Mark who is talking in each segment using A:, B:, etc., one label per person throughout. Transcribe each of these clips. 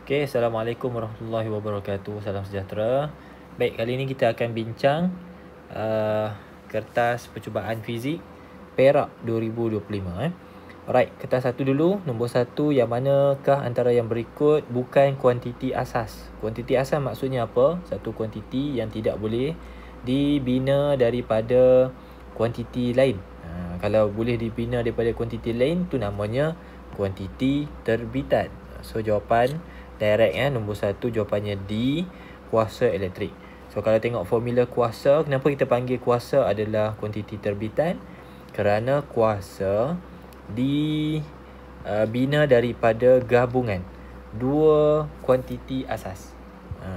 A: Okay, Assalamualaikum warahmatullahi wabarakatuh. Salam sejahtera. Baik, kali ini kita akan bincang kertas percubaan fizik Perak 2025. Alright, kertas satu dulu. Nombor satu, yang manakah antara yang berikut bukan kuantiti asas? Kuantiti asas maksudnya apa? Satu kuantiti yang tidak boleh dibina daripada kuantiti lain. Kalau boleh dibina daripada kuantiti lain, tu namanya kuantiti terbitan. So jawapan direct nombor satu, jawapannya D, kuasa elektrik. So kalau tengok formula kuasa, kenapa kita panggil kuasa adalah kuantiti terbitan? Kerana kuasa dibina daripada gabungan dua kuantiti asas.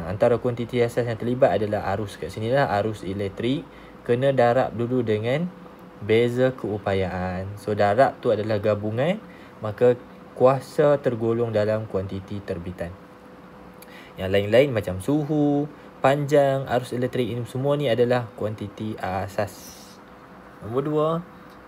A: Antara kuantiti asas yang terlibat adalah arus. Kat sini lah arus elektrik. Kena darab dulu dengan beza keupayaan. So darab tu adalah gabungan, maka kuasa tergolong dalam kuantiti terbitan. Yang lain-lain macam suhu, panjang, arus elektrik, ini semua ni adalah kuantiti asas. Nombor dua,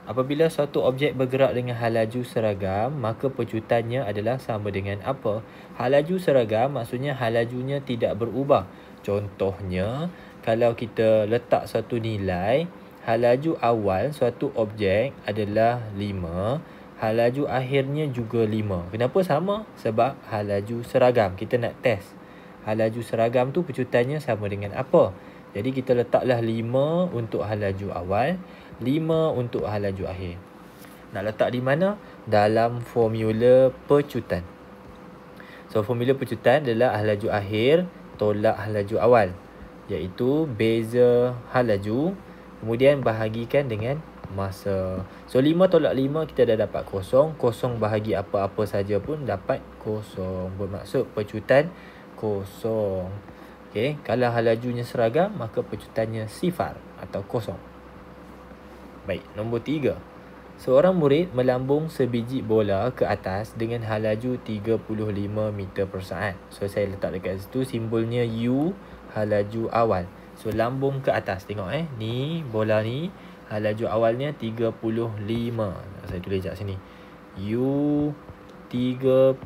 A: apabila suatu objek bergerak dengan halaju seragam, maka pecutannya adalah sama dengan apa? Halaju seragam maksudnya halajunya tidak berubah. Contohnya, kalau kita letak suatu nilai, halaju awal suatu objek adalah 5, halaju akhirnya juga 5. Kenapa sama? Sebab halaju seragam. Kita nak test halaju seragam tu pecutannya sama dengan apa. Jadi kita letaklah 5 untuk halaju awal, 5 untuk halaju akhir. Nak letak di mana? Dalam formula pecutan. So formula pecutan adalah halaju akhir tolak halaju awal, iaitu beza halaju kemudian bahagikan dengan masa. So 5 tolak 5 kita dah dapat kosong. Kosong bahagi apa-apa saja pun dapat kosong. Bermaksud pecutan kosong. Okay, kalau halajunya seragam maka pecutannya sifar atau kosong. Baik, nombor 3. Seorang murid melambung sebiji bola ke atas dengan halaju 35 meter per saat. So saya letak dekat situ simbolnya U, halaju awal. So lambung ke atas, tengok ni bola ni halaju awalnya 35. Saya tulis kat sini. U 35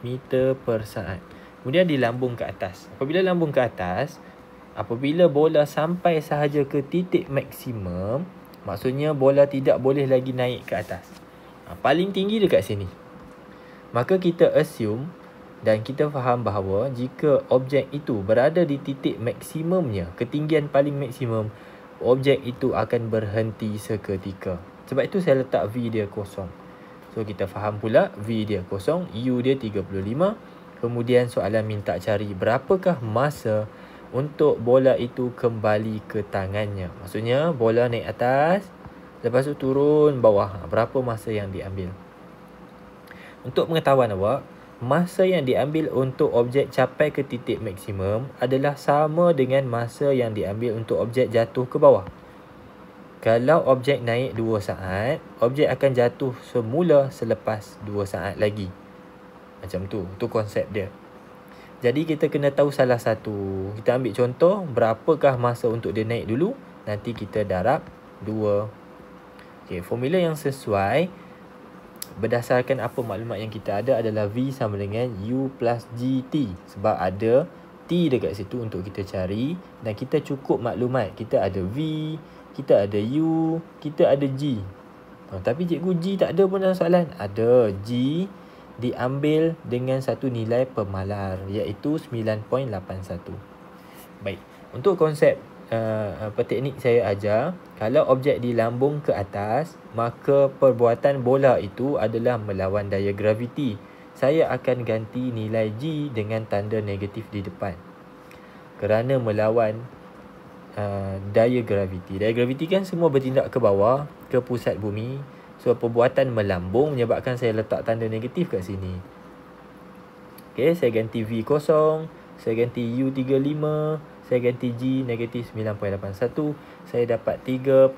A: meter per saat. Kemudian dilambung ke atas. Apabila lambung ke atas, apabila bola sampai sahaja ke titik maksimum, maksudnya bola tidak boleh lagi naik ke atas. Paling tinggi dekat sini. Maka kita assume dan kita faham bahawa jika objek itu berada di titik maksimumnya, ketinggian paling maksimum, objek itu akan berhenti seketika. Sebab itu saya letak V dia kosong. So kita faham pula V dia kosong, U dia 35. Kemudian soalan minta cari berapakah masa untuk bola itu kembali ke tangannya. Maksudnya bola naik atas, lepas tu turun bawah. Berapa masa yang diambil? Untuk pengetahuan awak, masa yang diambil untuk objek capai ke titik maksimum adalah sama dengan masa yang diambil untuk objek jatuh ke bawah. Kalau objek naik 2 saat, objek akan jatuh semula selepas 2 saat lagi. Macam tu, tu konsep dia. Jadi kita kena tahu salah satu. Kita ambil contoh, berapakah masa untuk dia naik dulu, nanti kita darab 2. Okay, formula yang sesuai berdasarkan apa maklumat yang kita ada adalah V sama dengan U plus GT. Sebab ada T dekat situ untuk kita cari. Dan kita cukup maklumat. Kita ada V, kita ada U, kita ada G. Tapi cikgu G tak ada pun dalam soalan. Ada G diambil dengan satu nilai pemalar, iaitu 9.81. Baik, untuk konsep teknik saya ajar, kalau objek dilambung ke atas, maka perbuatan bola itu adalah melawan daya graviti. Saya akan ganti nilai G dengan tanda negatif di depan, kerana melawan daya graviti. Daya graviti kan semua bertindak ke bawah, ke pusat bumi. So perbuatan melambung menyebabkan saya letak tanda negatif kat sini. Okay, saya ganti V kosong, saya ganti U 35, saya ganti G negatif 9.81. Saya dapat 3.57.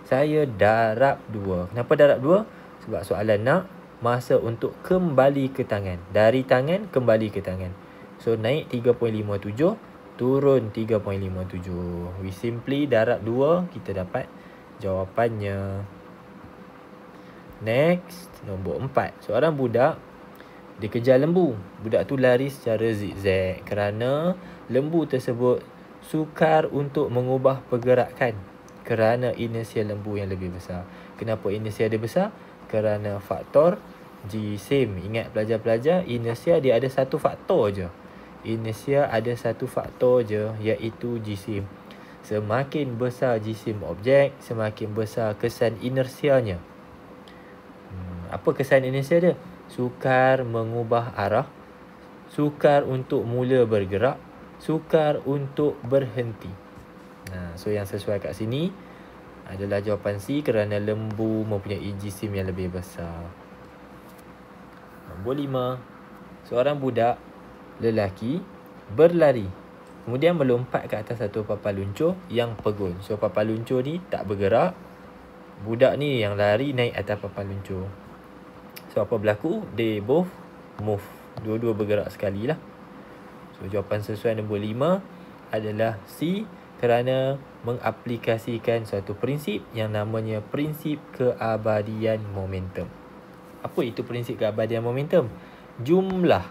A: Saya darab 2. Kenapa darab 2? Sebab soalan nak masa untuk kembali ke tangan. Dari tangan kembali ke tangan. So naik 3.57, turun 3.57. We simply darab 2, kita dapat jawapannya. Next, nombor 4. Seorang budak Dia kejar lembu. Budak tu lari secara zigzag kerana lembu tersebut sukar untuk mengubah pergerakan kerana inersia lembu yang lebih besar. Kenapa inersia dia besar? Kerana faktor jisim. Ingat pelajar-pelajar, inersia dia ada satu faktor je. Inersia ada satu faktor je, iaitu jisim. Semakin besar jisim objek, semakin besar kesan inersianya. Apa kesan inersia dia? Sukar mengubah arah, sukar untuk mula bergerak, sukar untuk berhenti. So yang sesuai kat sini adalah jawapan C, kerana lembu mempunyai jisim yang lebih besar. Nombor 5. Seorang budak lelaki berlari, kemudian melompat ke atas satu papan luncur yang pegun. So papan luncur ni tak bergerak. Budak ni yang lari naik atas papan luncur. So apa berlaku? They both move. Dua-dua bergerak sekali lah. So jawapan sesuai nombor 5 adalah C, kerana mengaplikasikan suatu prinsip yang namanya prinsip keabadian momentum. Apa itu prinsip keabadian momentum? Jumlah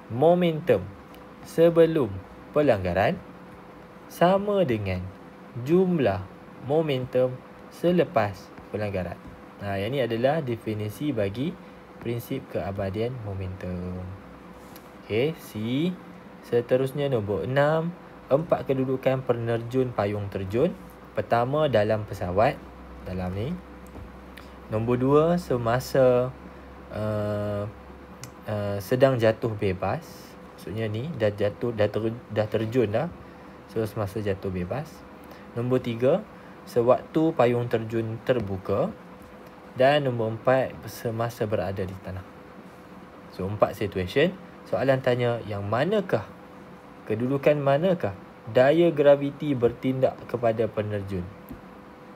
A: momentum sebelum pelanggaran sama dengan jumlah momentum selepas pelanggaran. Yang ini adalah definisi bagi prinsip keabadian momentum. Okey, C. Seterusnya nombor 6. 4 kedudukan penerjun payung terjun. Pertama, dalam pesawat, dalam ni. Nombor 2, semasa sedang jatuh bebas. Maksudnya ni dah jatuh, dah terjun dah. So semasa jatuh bebas. Nombor 3, sewaktu payung terjun terbuka. Dan nombor 4, semasa berada di tanah. So 4 situation. Soalan tanya, yang manakah, kedudukan manakah daya graviti bertindak kepada penerjun?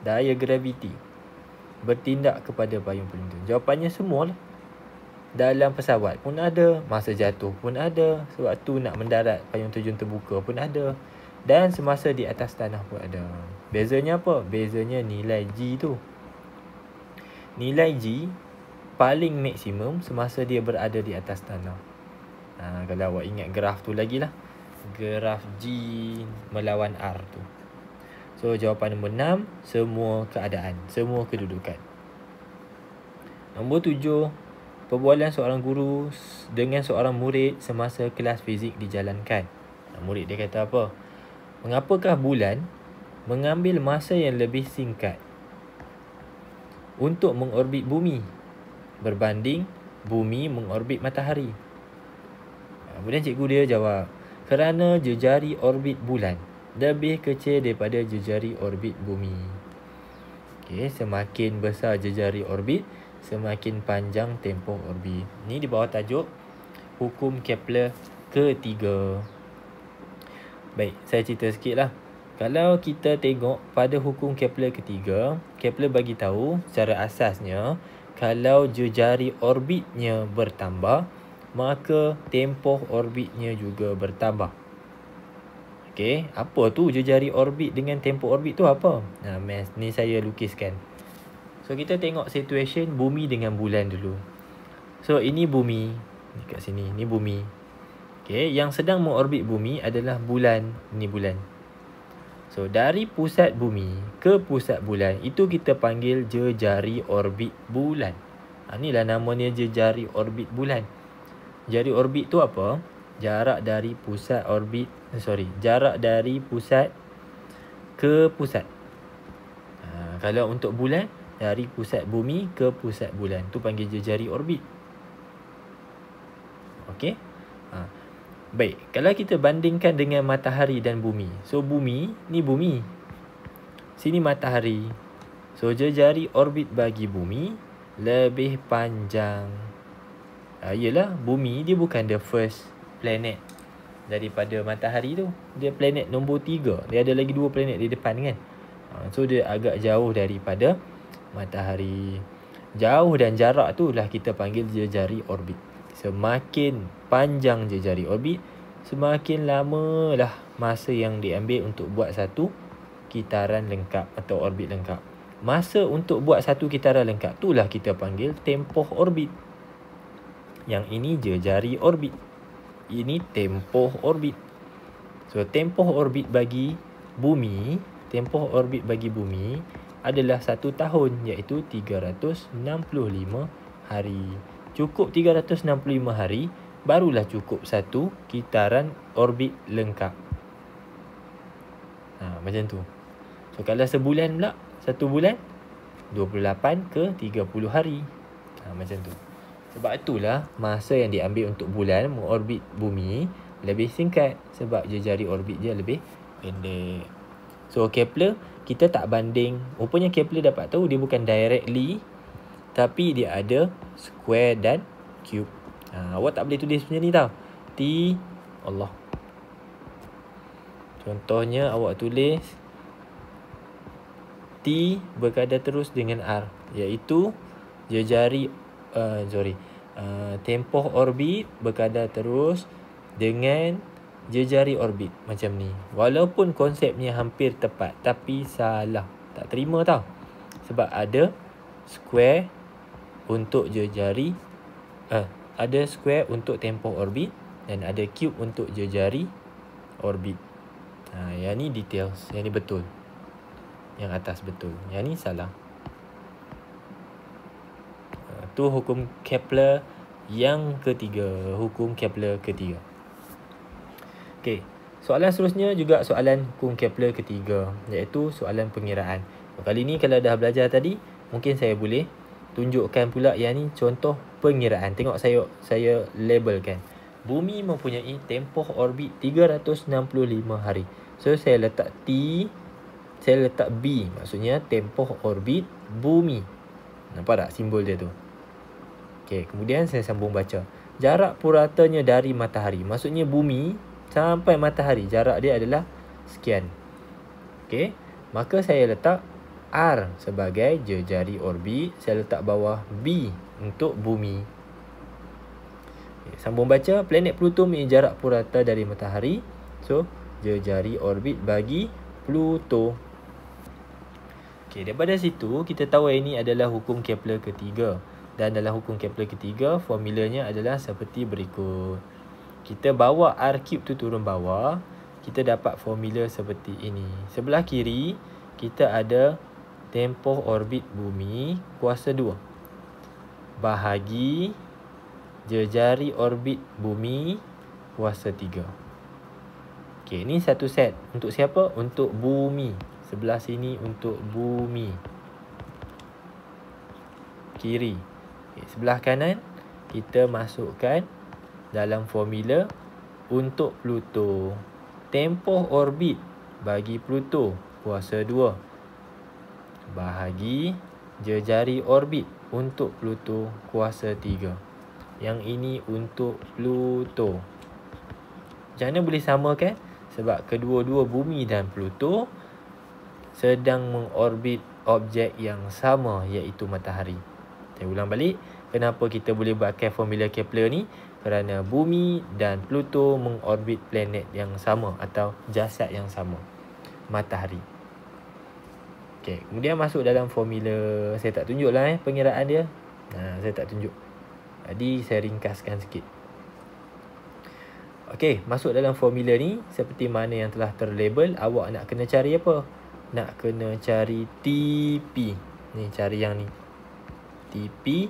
A: Daya graviti bertindak kepada payung penerjun. Jawapannya semualah. Dalam pesawat pun ada, masa jatuh pun ada, sewaktu nak mendarat payung terjun terbuka pun ada, dan semasa di atas tanah pun ada. Bezanya apa? Bezanya nilai G tu. Nilai G paling maksimum semasa dia berada di atas tanah. Kalau awak ingat graf tu lagi lah, graf G melawan R tu. So jawapan nombor 6, semua keadaan, semua kedudukan. Nombor 7, perbualan seorang guru dengan seorang murid semasa kelas fizik dijalankan. Murid dia kata apa? Mengapakah bulan mengambil masa yang lebih singkat untuk mengorbit bumi berbanding bumi mengorbit matahari? Kemudian cikgu dia jawab, kerana jejari orbit bulan lebih kecil daripada jejari orbit bumi. Semakin besar jejari orbit, semakin panjang tempoh orbit. Ni di bawah tajuk hukum Kepler ketiga. Baik, saya cerita sikit lah. Kalau kita tengok pada hukum Kepler ketiga, Kepler bagi tahu secara asasnya, kalau jejari orbitnya bertambah, maka tempoh orbitnya juga bertambah. Okey, apa tu jejari orbit dengan tempoh orbit tu apa? Ni saya lukiskan. So kita tengok situation bumi dengan bulan dulu. So ini bumi, ni kat sini, ni bumi. Okey, yang sedang mengorbit bumi adalah bulan, ni bulan. So dari pusat bumi ke pusat bulan, itu kita panggil jejari orbit bulan. Inilah namanya jejari orbit bulan. Jari orbit tu apa? Jarak dari pusat orbit, jarak dari pusat ke pusat. Kalau untuk bulan, dari pusat bumi ke pusat bulan, tu panggil jejari orbit. Okey? Baik, kalau kita bandingkan dengan matahari dan bumi. So bumi, ni bumi. Sini matahari. So jejari orbit bagi bumi lebih panjang. Yelah, bumi dia bukan the first planet daripada matahari tu. Dia planet nombor 3. Dia ada lagi 2 planet di depan kan. So dia agak jauh daripada matahari. Jauh dan jarak tu lah kita panggil jejari orbit. Semakin panjang jejari orbit, semakin lama lah masa yang diambil untuk buat satu kitaran lengkap atau orbit lengkap. Masa untuk buat satu kitaran lengkap, itulah kita panggil tempoh orbit. Yang ini jejari orbit. Ini tempoh orbit. So, tempoh orbit bagi bumi adalah 1 tahun, iaitu 365 hari. Cukup 365 hari, barulah cukup satu kitaran orbit lengkap. Macam tu. So, kalau sebulan pula, 1 bulan 28 ke 30 hari. Macam tu. Sebab itulah masa yang diambil untuk bulan mengorbit bumi lebih singkat, sebab jejari orbit dia lebih pendek. So, Kepler kita tak banding. Rupanya Kepler dapat tahu dia bukan directly, tapi dia ada square dan cube. Awak tak boleh tulis macam ni tau. Allah. Contohnya awak tulis T berkadar terus dengan R, iaitu jejari tempoh orbit berkadar terus dengan jejari orbit. Macam ni. Walaupun konsepnya hampir tepat, tapi salah. Tak terima tau. Sebab ada square untuk jejari, ada square untuk tempoh orbit dan ada cube untuk jejari orbit. Yang ni details, yang ni betul. Yang atas betul, yang ni salah. Tu hukum Kepler yang ketiga. Hukum Kepler ketiga. Okey, soalan seterusnya juga soalan hukum Kepler ketiga, iaitu soalan pengiraan. Kali ni kalau dah belajar tadi, mungkin saya boleh tunjukkan pula yang ni contoh pengiraan. Tengok saya labelkan. Bumi mempunyai tempoh orbit 365 hari. So, saya letak T, saya letak B. Maksudnya tempoh orbit bumi. Nampak tak simbol dia tu? Okey, kemudian saya sambung baca. Jarak puratanya dari matahari. Maksudnya bumi sampai matahari, jarak dia adalah sekian. Okey, maka saya letak R sebagai jejari orbit. Saya letak bawah B untuk bumi. Okay, sambung baca. Planet Pluto mempunyai jarak purata dari matahari. So, jejari orbit bagi Pluto. Okey, daripada situ kita tahu ini adalah hukum Kepler ketiga. Dan dalam hukum Kepler ketiga, formulanya adalah seperti berikut. Kita bawa R cube tu turun bawah, kita dapat formula seperti ini. Sebelah kiri, kita ada tempoh orbit bumi kuasa 2 bahagi jejari orbit bumi kuasa 3. Okey, ni satu set. Untuk siapa? Untuk bumi. Sebelah sini untuk bumi. Kiri. Okay, sebelah kanan kita masukkan dalam formula untuk Pluto. Tempoh orbit bagi Pluto kuasa 2 bahagi jejari orbit untuk Pluto kuasa 3. Yang ini untuk Pluto. Macam mana boleh samakan? Sebab kedua-dua bumi dan Pluto sedang mengorbit objek yang sama, iaitu matahari. Saya ulang balik. Kenapa kita boleh pakai formula Kepler ni? Kerana bumi dan Pluto mengorbit planet yang sama atau jasad yang sama, matahari. Okey, kemudian masuk dalam formula. Saya tak tunjuklah pengiraan dia. Saya tak tunjuk. Jadi saya ringkaskan sikit. Okey, masuk dalam formula ni seperti mana yang telah terlabel. Awak nak kena cari apa? Nak kena cari TP. Ni cari yang ni. TP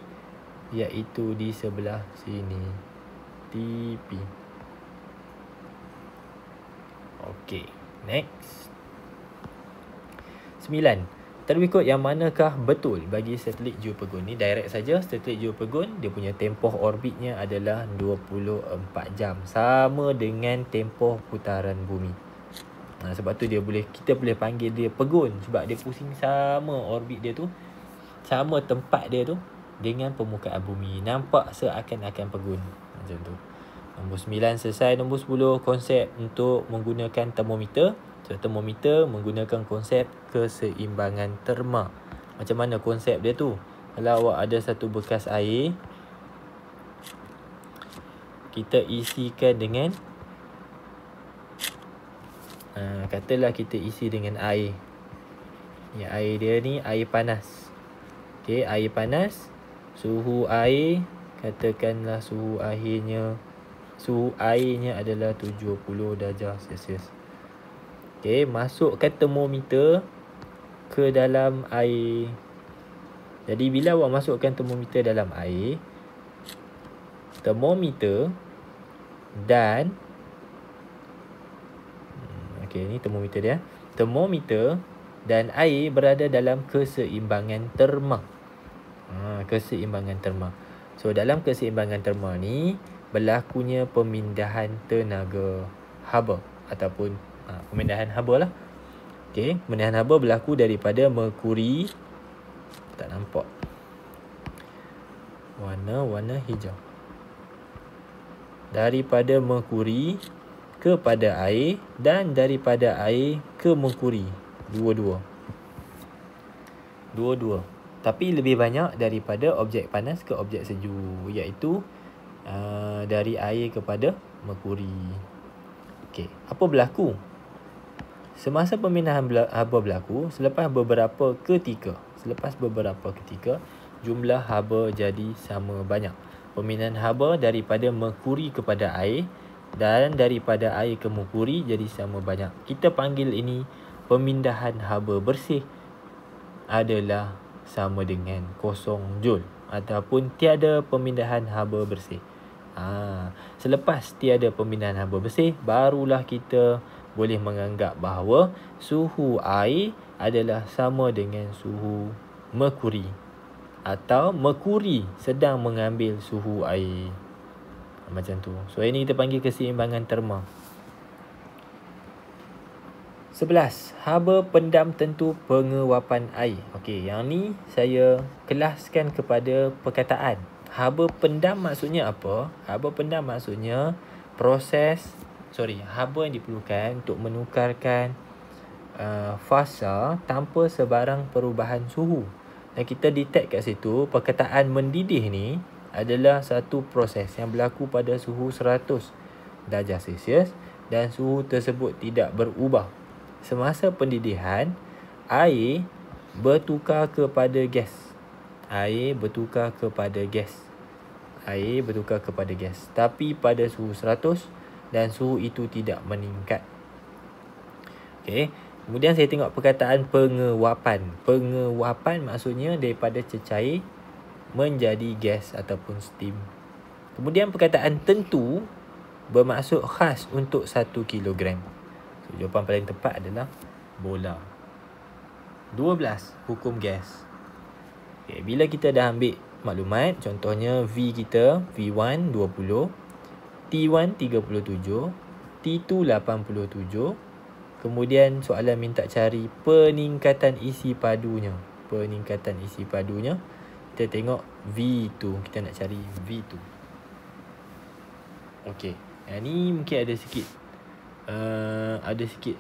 A: iaitu di sebelah sini. TP. Okey, next. 9. Terikut yang manakah betul bagi satelit geopegun? Ni direct saja. Satelit geopegun dia punya tempoh orbitnya adalah 24 jam. Sama dengan tempoh putaran bumi. Sebab tu kita boleh panggil dia pegun. Sebab dia pusing sama orbit dia tu, sama tempat dia tu dengan permukaan bumi. Nampak seakan-akan pegun. Macam tu. Nombor 9 selesai. Nombor 10, konsep untuk menggunakan termometer. So, termometer menggunakan konsep keseimbangan terma. Macam mana konsep dia tu? Kalau awak ada satu bekas air, kita isikan dengan katalah kita isi dengan air. Ya, air dia ni air panas. Okey, air panas. Suhu air Katakanlah suhu airnya adalah 70 darjah Celsius. Okey, masukkan termometer ke dalam air. Jadi bila awak masukkan termometer dalam air, termometer dan ni termometer dia. Termometer dan air berada dalam keseimbangan terma. Keseimbangan terma. So dalam keseimbangan terma ni berlakunya pemindahan tenaga haba ataupun pemindahan haba lah. Okey, pemindahan haba berlaku daripada merkuri, tak nampak warna hijau, daripada merkuri kepada air dan daripada air ke merkuri. Dua-dua. Tapi lebih banyak daripada objek panas ke objek sejuk, iaitu dari air kepada merkuri. Okey, apa berlaku? Semasa pemindahan haba berlaku, selepas beberapa ketika, jumlah haba jadi sama banyak. Pemindahan haba daripada merkuri kepada air dan daripada air ke merkuri jadi sama banyak. Kita panggil ini pemindahan haba bersih adalah sama dengan kosong joule ataupun tiada pemindahan haba bersih. Selepas tiada pemindahan haba bersih, barulah kita boleh menganggap bahawa suhu air adalah sama dengan suhu merkuri atau merkuri sedang mengambil suhu air. Macam tu. So ini kita panggil keseimbangan terma. 11. Haba pendam tentu penguapan air. Okey, yang ni saya kelaskan kepada perkataan. Haba pendam maksudnya apa? Haba pendam maksudnya haba yang diperlukan untuk menukarkan fasa tanpa sebarang perubahan suhu. Dan kita detect kat situ, perkataan mendidih ni adalah satu proses yang berlaku pada suhu 100 darjah Celsius dan suhu tersebut tidak berubah. Semasa pendidihan, air bertukar kepada gas. Tapi pada suhu 100 dan suhu itu tidak meningkat. Okey, kemudian saya tengok perkataan penguapan. Penguapan maksudnya daripada cecair menjadi gas ataupun steam. Kemudian perkataan tentu bermaksud khas untuk 1 kilogram. So, jawapan paling tepat adalah bola. 12. Hukum gas. Okay, bila kita dah ambil maklumat, contohnya V kita, V1 20, T1 37, T2 87. Kemudian soalan minta cari peningkatan isi padunya. Kita tengok V2. Kita nak cari V2. Okey, yang ni mungkin ada sikit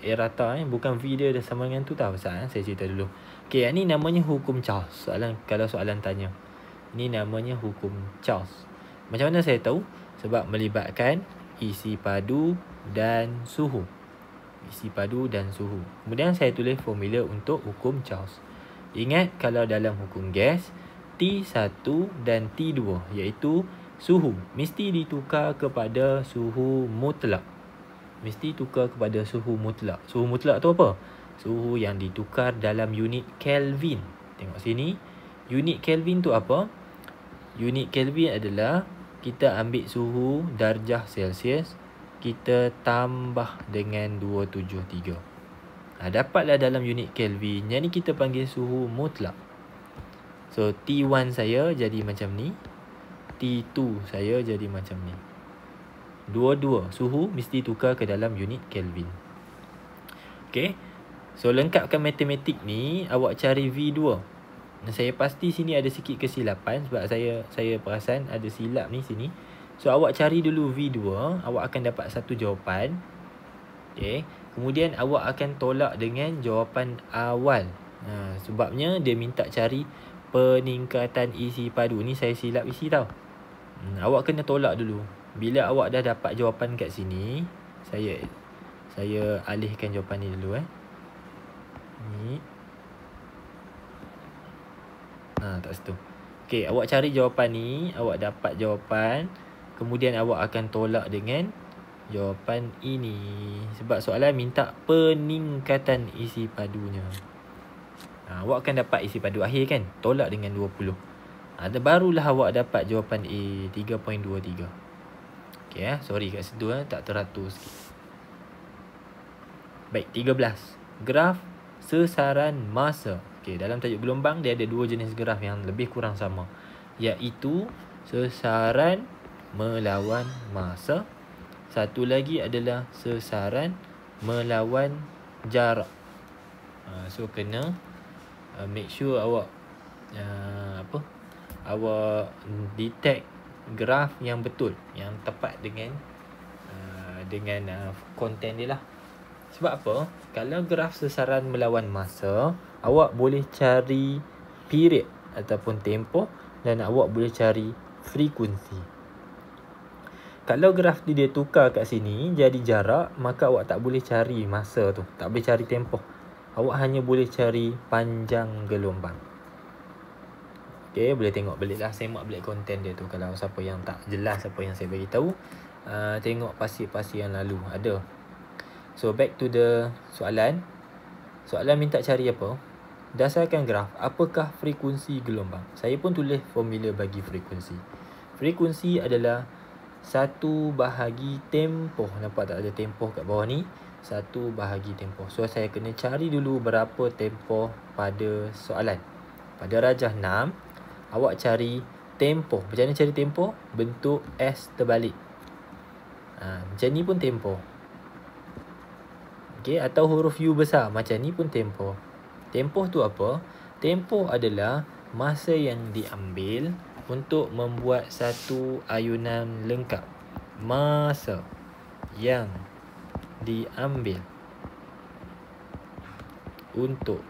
A: errata. Bukan V dia ada sama dengan tu tahu pasal saya cerita dulu. Okey, yang ni namanya hukum Charles. Kalau soalan tanya, ini namanya hukum Charles. Macam mana saya tahu? Sebab melibatkan isi padu dan suhu. Kemudian saya tulis formula untuk hukum Charles. Ingat, kalau dalam hukum gas, T1 dan T2 iaitu suhu mesti ditukar kepada suhu mutlak. Suhu mutlak tu apa? Suhu yang ditukar dalam unit Kelvin. Tengok sini. Unit Kelvin tu apa? Unit Kelvin adalah kita ambil suhu darjah Celsius, kita tambah dengan 273. Dapatlah dalam unit Kelvin. Yang ni kita panggil suhu mutlak. So T1 saya jadi macam ni, T2 saya jadi macam ni. Dua-dua suhu mesti tukar ke dalam unit Kelvin. Okay, so lengkapkan matematik ni, awak cari V2. Saya pasti sini ada sikit kesilapan sebab saya perasan ada silap ni sini. So awak cari dulu V2, awak akan dapat satu jawapan. Okay, kemudian awak akan tolak dengan jawapan awal. Sebabnya dia minta cari peningkatan isi padu. Ni saya silap isi tau. Awak kena tolak dulu. Bila awak dah dapat jawapan kat sini, saya alihkan jawapan ni dulu Ni. Tak situ. Okey, awak cari jawapan ni, awak dapat jawapan, kemudian awak akan tolak dengan jawapan ini. Sebab soalan minta peningkatan isi padunya. Awak akan dapat isi padu akhir kan? Tolak dengan 20. Barulah awak dapat jawapan A 3.23. Okey sorry kat situ tak teratur sikit. Baik, 13. Graf sesaran masa. Okey, dalam tajuk gelombang dia ada dua jenis graf yang lebih kurang sama, iaitu sesaran melawan masa. Satu lagi adalah sesaran melawan jarak. So kena make sure awak awak detect graf yang betul, yang tepat dengan konten dia lah. Sebab apa? Kalau graf sesaran melawan masa, awak boleh cari period ataupun tempoh dan awak boleh cari frekuensi. Kalau graf dia tukar kat sini jadi jarak, maka awak tak boleh cari masa tu, tak boleh cari tempoh. Awak hanya boleh cari panjang gelombang. Okey, boleh tengok balik lah, semak balik konten dia tu. Kalau siapa yang tak jelas apa yang saya bagi tahu, tengok pasir-pasir yang lalu ada. So back to the soalan. Soalan minta cari apa? Dasarkan graf, apakah frekuensi gelombang? Saya pun tulis formula bagi frekuensi. Frekuensi adalah 1 bahagi tempoh. Nampak tak ada tempoh kat bawah ni? 1 bahagi tempoh. So saya kena cari dulu berapa tempoh pada soalan. Pada rajah 6, awak cari tempoh. Macam mana cari tempoh? Bentuk S terbalik. Macam ni pun tempoh. Okey, atau huruf U besar. Macam ni pun tempoh. Tempoh tu apa? Tempoh adalah masa yang diambil untuk membuat satu ayunan lengkap. Masa yang diambil untuk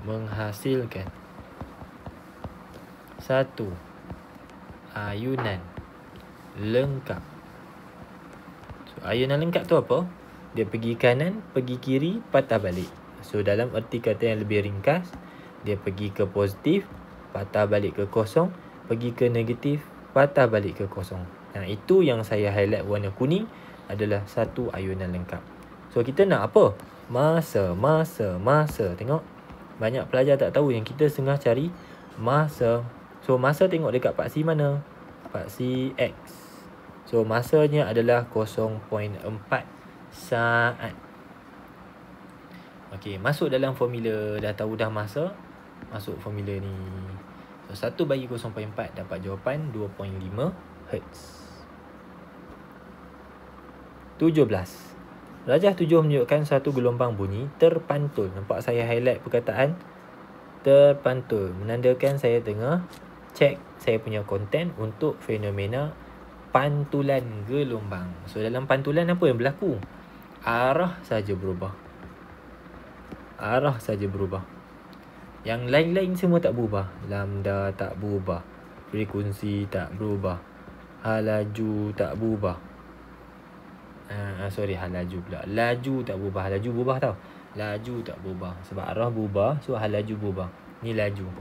A: menghasilkan satu ayunan lengkap. Ayunan lengkap tu apa? Dia pergi kanan, pergi kiri, patah balik. So dalam erti kata yang lebih ringkas, dia pergi ke positif, patah balik ke kosong, pergi ke negatif, patah balik ke kosong. Itu yang saya highlight warna kuning adalah satu ayunan lengkap. So kita nak apa? Masa. Tengok, banyak pelajar tak tahu yang kita tengah cari masa. So masa tengok dekat paksi mana? Paksi X. So masanya adalah 0.4 saat. Okey, masuk dalam formula. Dah tahu dah masa, masuk formula ni. So 1 bagi 0.4 dapat jawapan 2.5 Hz. 17. Rajah 7 menunjukkan satu gelombang bunyi terpantul. Nampak saya highlight perkataan terpantul, menandakan saya tengah check saya punya konten untuk fenomena pantulan gelombang. So dalam pantulan apa yang berlaku? Arah saja berubah. Yang lain-lain semua tak berubah. Lambda tak berubah, frekuensi tak berubah, laju tak berubah. Laju pula. Laju tak berubah. Laju berubah tau. Laju tak berubah sebab arah berubah, so laju berubah. Ni laju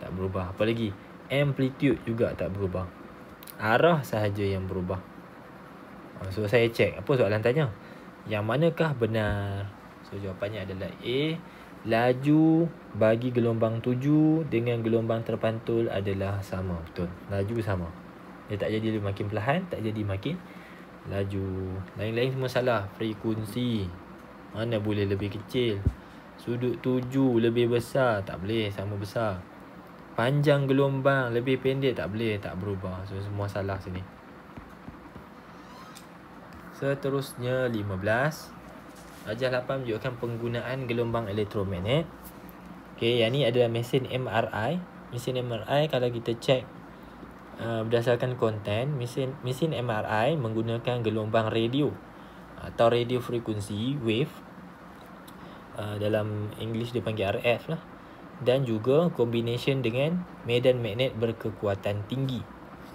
A: tak berubah. Apa lagi? Amplitude juga tak berubah. Arah sahaja yang berubah. So saya check. Apa soalan tanya? Yang manakah benar? So jawapannya adalah A. Laju bagi gelombang 7 dengan gelombang terpantul adalah sama. Betul. Laju sama. Dia tak jadi makin perlahan, tak jadi makin laju. Lain-lain semua salah. Frekuensi mana boleh lebih kecil? Sudut 7 lebih besar, tak boleh sama besar. Panjang gelombang lebih pendek, tak boleh, tak berubah. So semua salah sini. Seterusnya 15. Rajah 8 menunjukkan penggunaan gelombang elektromagnet. Okey, yang ni adalah mesin MRI. Mesin MRI kalau kita check berdasarkan konten, mesin MRI menggunakan gelombang radio atau radio frekuensi wave. Dalam English dia panggil RF lah. Dan juga combination dengan medan magnet berkekuatan tinggi.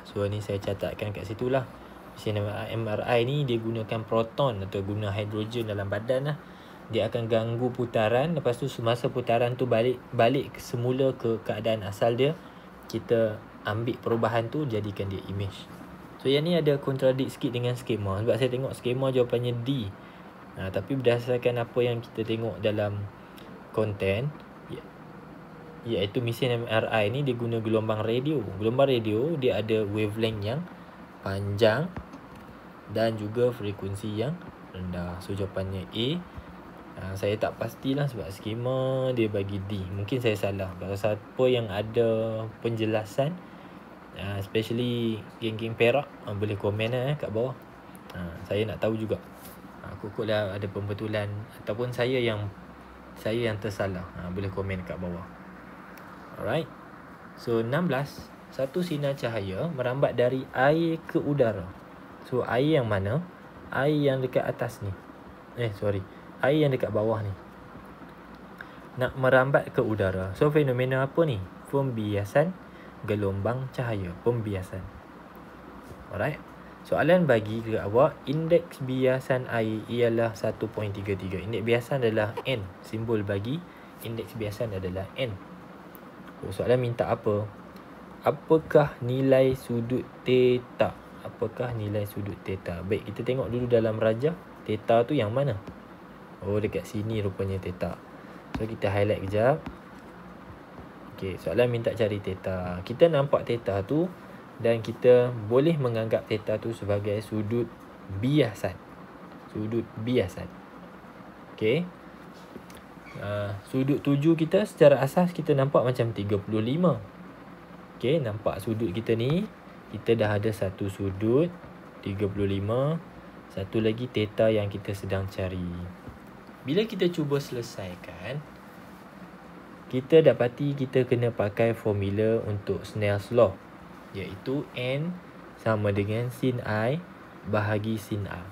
A: So ni saya catatkan kat situ lah. Mesin MRI ni dia gunakan proton atau guna hidrogen dalam badan lah. dia akan ganggu putaran. Lepas tu semasa putaran tu balik semula ke keadaan asal dia, kita ambil perubahan tu, jadikan dia image. So yang ni ada contradict sikit dengan skema. Sebab saya tengok skema jawapannya D. Tapi berdasarkan apa yang kita tengok dalam konten, iaitu mesin MRI ni dia guna gelombang radio. Gelombang radio dia ada wavelength yang panjang dan juga frekuensi yang rendah. So jawapannya A. Saya tak pastilah sebab skema dia bagi D. Mungkin saya salah. Kalau siapa yang ada penjelasan, especially geng-geng Perak, boleh komen kat bawah. Saya nak tahu juga. Kukutlah ada pembetulan ataupun saya yang tersalah. Boleh komen kat bawah. Alright. So 16, satu sinar cahaya merambat dari air ke udara. So air yang mana? Air yang dekat atas ni. Air yang dekat bawah ni. Nak merambat ke udara. So fenomena apa ni? Pembiasan gelombang cahaya. Pembiasan. Alright. Soalan bagi ke awak, indeks biasan air ialah 1.33. Indeks biasan adalah N. Simbol bagi indeks biasan adalah N. Soalan minta apa? Apakah nilai sudut theta? Baik, kita tengok dulu dalam rajah. Theta tu yang mana? Dekat sini rupanya theta. So kita highlight kejap. Okay, soalan minta cari theta. Kita nampak theta tu dan kita boleh menganggap theta tu sebagai sudut biasan. Okay. Sudut tuju kita secara asas kita nampak macam 35. Okay, nampak sudut kita ni. Kita dah ada satu sudut 35. Satu lagi theta yang kita sedang cari. Bila kita cuba selesaikan, kita dapati kita kena pakai formula untuk Snell's Law, iaitu N sama dengan sin I bahagi sin R.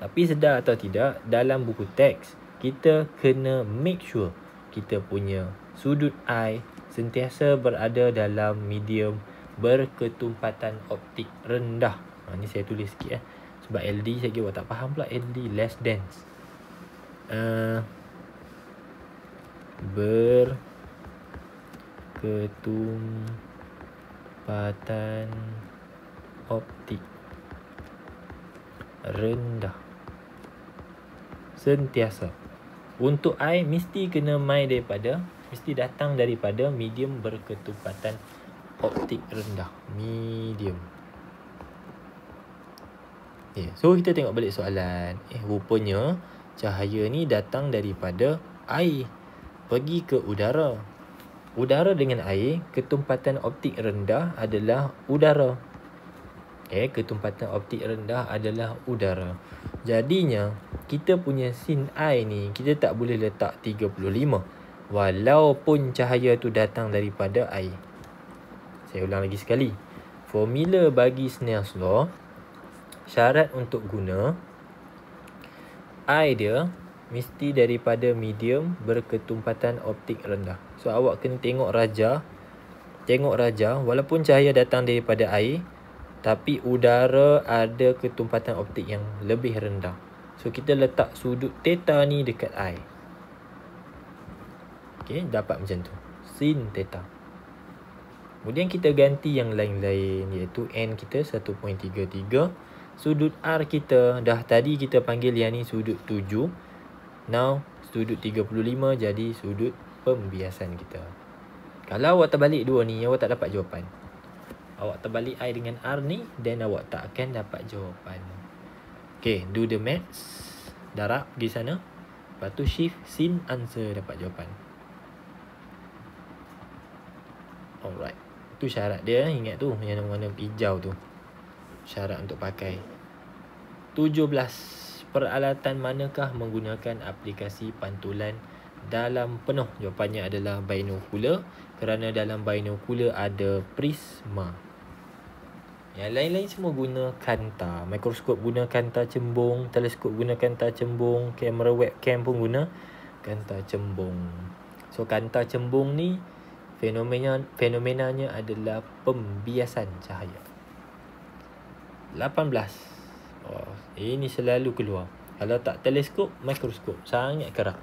A: Tapi sedar atau tidak, dalam buku teks kita kena make sure kita punya sudut I sentiasa berada dalam medium berketumpatan optik rendah. Ni saya tulis sikit sebab LD saya kira awak tak faham pula. LD less dense. Berketumpatan optik rendah sentiasa. Untuk I mesti datang daripada medium berketumpatan optik rendah. Medium. So kita tengok balik soalan. Rupanya cahaya ni datang daripada air pergi ke udara. Udara dengan air, ketumpatan optik rendah adalah udara. Ketumpatan optik rendah adalah udara. Jadinya kita punya sin I ni kita tak boleh letak 35 walaupun cahaya tu datang daripada air. Saya ulang lagi sekali. Formula bagi Snell's Law, syarat untuk guna I dia mesti daripada medium berketumpatan optik rendah. So awak kena tengok rajah. Walaupun cahaya datang daripada air, tapi udara ada ketumpatan optik yang lebih rendah. So kita letak sudut theta ni dekat I. Okay, dapat macam tu. Sin theta. Kemudian kita ganti yang lain-lain, iaitu N kita 1.33. Sudut R kita tadi kita panggil yang ni sudut 7. Now sudut 35 jadi sudut pembiasan kita. Kalau awak terbalik dua ni, awak tak dapat jawapan. Awak terbalik I dengan R ni, then awak tak akan dapat jawapan. Okay, do the maths. Darab pergi sana. Lepas tu shift sin answer, dapat jawapan. Alright. Tu syarat dia, ingat tu yang warna hijau tu. Syarat untuk pakai. 17. Peralatan manakah menggunakan aplikasi pantulan dalam penuh? Jawapannya adalah binokular, kerana dalam binokular ada prisma. Yang lain-lain semua guna kanta. Mikroskop guna kanta cembung, teleskop guna kanta cembung, kamera webcam pun guna kanta cembung. So kanta cembung ni fenomenanya adalah pembiasan cahaya. 18. Ini selalu keluar. Kalau tak teleskop, mikroskop. Sangat kerap.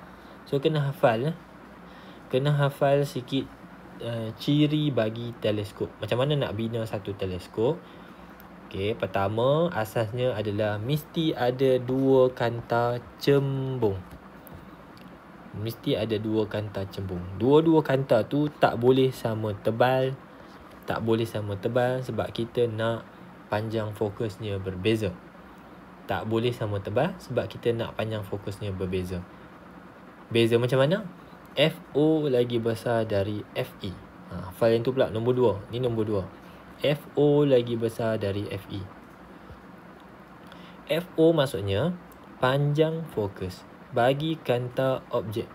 A: So kena hafal. Kena hafal sikit ciri bagi teleskop. Macam mana nak bina satu teleskop? Okey, pertama asasnya adalah mesti ada dua kanta cembung. Mesti ada dua kanta cembung. Dua-dua kanta tu tak boleh sama tebal. Tak boleh sama tebal sebab kita nak panjang fokusnya berbeza. Tak boleh sama tebal sebab kita nak panjang fokusnya berbeza. Beza macam mana? FO lagi besar dari FE. File yang tu pula nombor 2. Ni nombor 2. FO lagi besar dari FE. FO maksudnya panjang fokus bagi kanta objek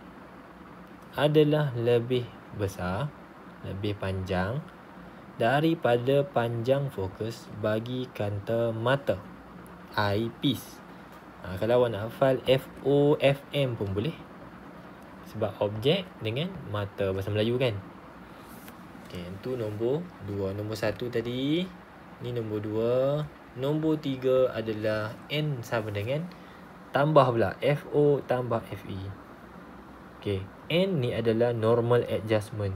A: adalah lebih besar, lebih panjang daripada panjang fokus bagi kanta mata, eyepiece. Kalau awak nak hafal FO, FM pun boleh. Sebab objek dengan mata, bahasa Melayu kan. Okay, itu nombor 2. Nombor 1 tadi. Ni nombor 2. Nombor 3 adalah N sama dengan tambah pula FO tambah FE. Okay, N ni adalah normal adjustment.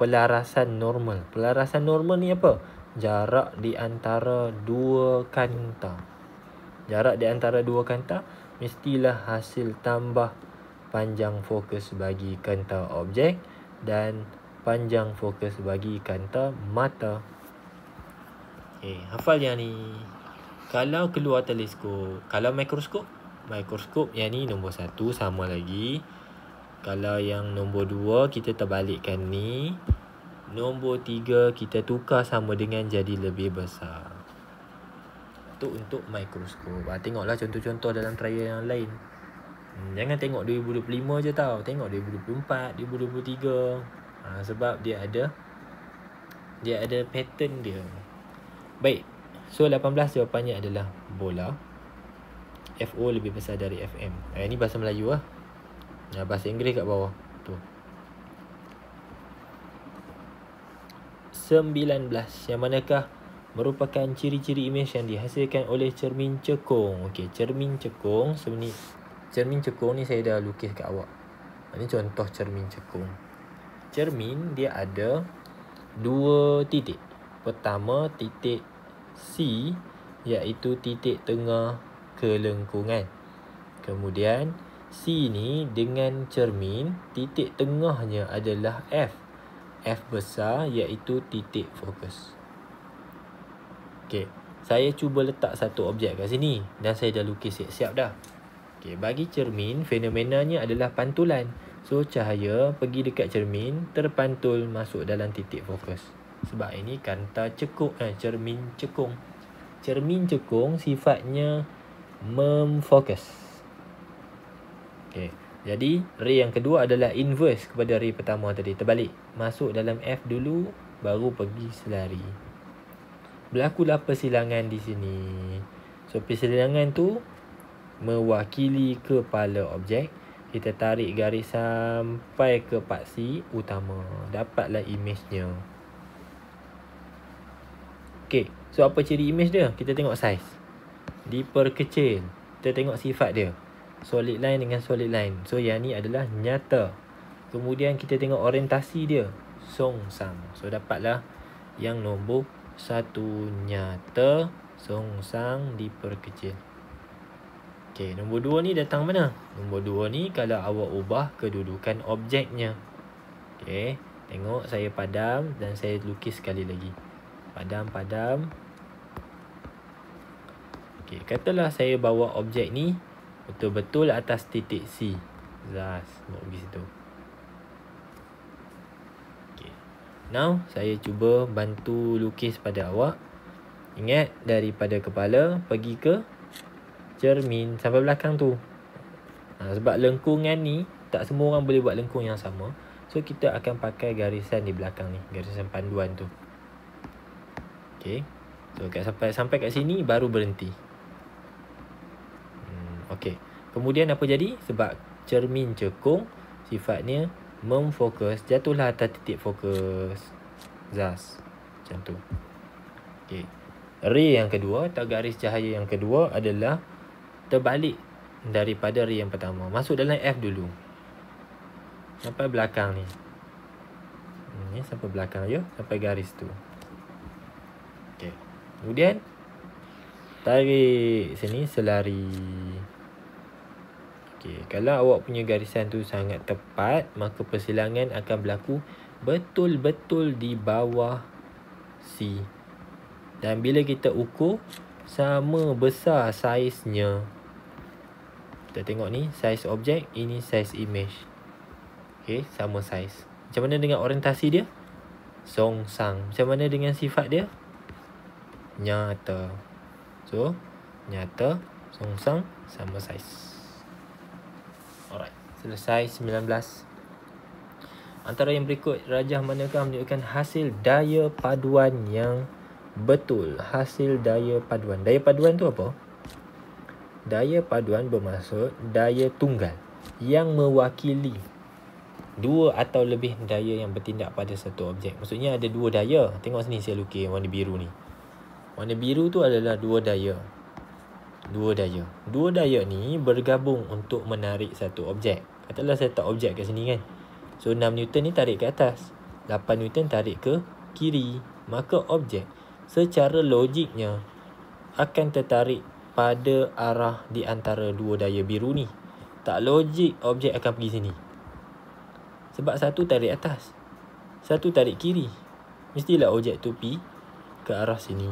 A: Pelarasan normal. Pelarasan normal ni apa? Jarak di antara dua kanta. Jarak di antara dua kanta mestilah hasil tambah panjang fokus bagi kanta objek dan panjang fokus bagi kanta mata. Okay, hafal yang ni. Kalau keluar teleskop, kalau mikroskop, yang ni nombor 1 sama lagi. Kalau yang nombor 2 kita terbalikkan ni. Nombor 3 kita tukar sama dengan jadi lebih besar. Itu untuk mikroskop. Tengoklah contoh-contoh dalam trial yang lain. Jangan tengok 2025 je tau. Tengok 2024, 2023. Sebab dia ada pattern dia. Baik. So 18 jawapannya adalah bola. FO lebih besar dari FM. Ini bahasa Melayu lah. Bahasa Inggeris kat bawah. Tu. 19. Yang manakah merupakan ciri-ciri imej yang dihasilkan oleh cermin cekung? Okey, cermin cekung sebenarnya. Cermin cekung ni saya dah lukis kat awak. Ini contoh cermin cekung. Cermin dia ada dua titik. Pertama titik C, iaitu titik tengah kelengkungan. Kemudian C ni dengan cermin, titik tengahnya adalah F. F besar iaitu titik fokus. Okey, saya cuba letak satu objek kat sini dan saya dah lukis siap-siap dah. Okey, bagi cermin, fenomenanya adalah pantulan. So cahaya pergi dekat cermin, terpantul masuk dalam titik fokus. Sebab ini kanta cermin cekung. Cermin cekung sifatnya memfokus. Okey, jadi ray yang kedua adalah inverse kepada ray pertama tadi, terbalik. Masuk dalam F dulu baru pergi selari. Berlakulah persilangan di sini. So persilangan tu mewakili kepala objek. Kita tarik garis sampai ke paksi utama. Dapatlah imejnya. Okey, so apa ciri imej dia? Kita tengok saiz. Diperkecil. Kita tengok sifat dia. Solid line dengan solid line. So yang ni adalah nyata. Kemudian kita tengok orientasi dia. Songsang. So dapatlah yang nombor 1 nyata, songsang, diperkecil. Okey, nombor 2 ni datang mana? Nombor 2 ni kalau awak ubah kedudukan objeknya. Okey, tengok saya padam dan saya lukis sekali lagi. Padam. Okey, katalah saya bawa objek ni betul-betul atas titik C. Zas, nak pergi situ. Okey. Now, saya cuba bantu lukis pada awak. Ingat, daripada kepala pergi ke cermin sampai belakang tu. Sebab lengkungan ni tak semua orang boleh buat lengkung yang sama. So kita akan pakai garisan di belakang ni, garisan panduan tu. Okey. So sampai kat sini baru berhenti. Okey. Kemudian apa jadi? Sebab cermin cekung sifatnya memfokus, jatuhlah atas titik fokus. Zas. Macam tu. Okey. Ray yang kedua atau garis cahaya yang kedua adalah terbalik daripada ray yang pertama. Masuk dalam F dulu. Sampai belakang ni. Ni sampai belakang je. Sampai garis tu. Okay. Kemudian tarik sini selari. Okay. Kalau awak punya garisan tu sangat tepat, maka persilangan akan berlaku betul-betul di bawah C. Dan bila kita ukur, sama besar saiznya. Kita tengok ni saiz objek, ini saiz image. Okay, sama saiz. Macam mana dengan orientasi dia? Songsang. Macam mana dengan sifat dia? Nyata. So, nyata, songsang, sama saiz. Alright, selesai 19. Antara yang berikut, rajah manakah menunjukkan hasil daya paduan yang betul? Hasil daya paduan. Daya paduan tu apa? Daya paduan bermaksud daya tunggal yang mewakili dua atau lebih daya yang bertindak pada satu objek. Maksudnya ada dua daya. Tengok sini saya lukis warna biru ni. Warna biru tu adalah dua daya. Dua daya. Dua daya ni bergabung untuk menarik satu objek. Katalah saya letak objek kat sini kan. So 6 Newton ni tarik ke atas, 8 Newton tarik ke kiri. Maka objek secara logiknya akan tertarik pada arah di antara dua daya biru ni. Tak logik objek akan pergi sini. Sebab satu tarik atas, satu tarik kiri. Mestilah objek tu pergi ke arah sini.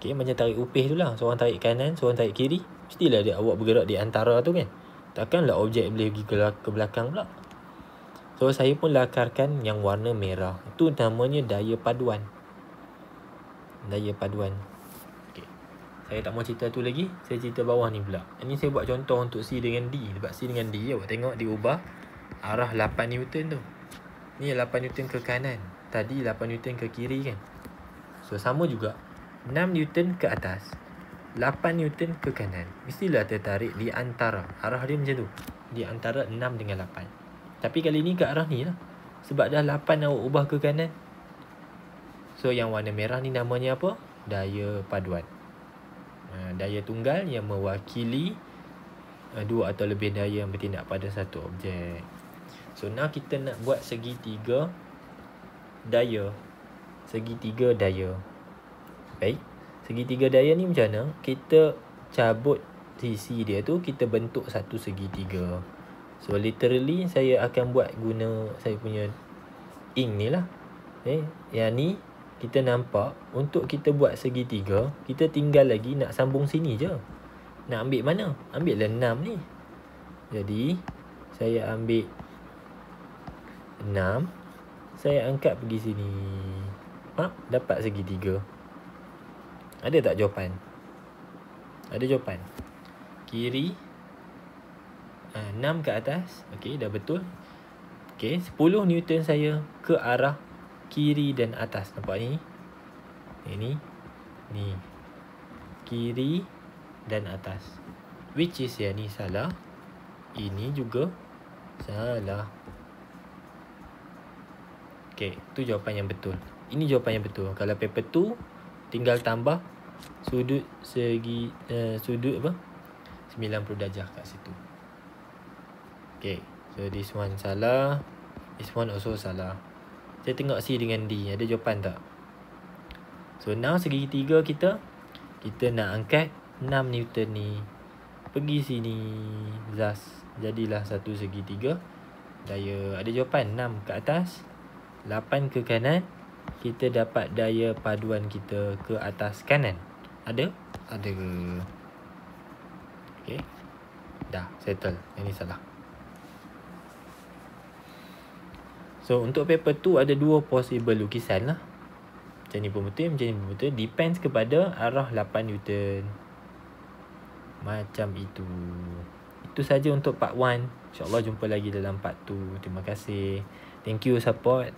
A: Okay, macam tarik upih tu lah. Seorang tarik kanan, seorang tarik kiri. Mestilah dia awak bergerak di antara tu kan. Takkanlah objek boleh pergi ke belakang pula. So saya pun lakarkan yang warna merah. Itu namanya daya paduan. Daya paduan. Okay. Saya tak mau cerita tu lagi. Saya cerita bawah ni pula. Ini saya buat contoh untuk C dengan D. Sebab C dengan D awak tengok diubah arah 8 Newton tu. Ni 8 Newton ke kanan. Tadi 8 Newton ke kiri kan. So sama juga. 6 Newton ke atas, 8 Newton ke kanan. Mestilah tertarik di antara. Arah dia macam tu. Di antara 6 dengan 8. Tapi kali ni ke arah ni lah. Sebab dah 8 awak ubah ke kanan. So yang warna merah ni namanya apa? Daya paduan. Daya tunggal yang mewakili dua atau lebih daya yang bertindak pada satu objek. So now kita nak buat segitiga daya. Segitiga daya. Baik. Segitiga daya ni macam mana? Kita cabut sisi dia tu, kita bentuk satu segitiga. So literally saya akan buat guna saya punya ink ni lah. Yang ni kita nampak untuk kita buat segitiga, kita tinggal lagi nak sambung sini je. Nak ambil mana? Ambil lah 6 ni. Jadi saya ambil 6, saya angkat pergi sini. Dapat segitiga. Ada tak jawapan? Ada jawapan. Kiri 6 ke atas. Okey, dah betul. Okey, 10 Newton saya ke arah kiri dan atas. Nampak ni? Ini. Ni. Kiri dan atas. Which is yang ni salah. Ini juga salah. Okey, tu jawapan yang betul. Ini jawapan yang betul. Kalau paper 2 tinggal tambah sudut segi sudut apa? 90 darjah kat situ. Okay, so this one salah. This one also salah. Saya tengok C dengan D, ada jawapan tak? So now segitiga kita nak angkat 6 Newton ni pergi sini. Thus jadilah satu segitiga daya. Ada jawapan 6 ke atas, 8 ke kanan. Kita dapat daya paduan kita ke atas kanan. Ada? Ada. Okay. Dah, settle. Yang ni salah. So, untuk paper 2 ada dua possible lukisan lah. Macam ni pun betul, macam ni pun betul. Depends kepada arah 8 Newton. Macam itu. Itu saja untuk part 1. InsyaAllah jumpa lagi dalam part 2. Terima kasih. Thank you support.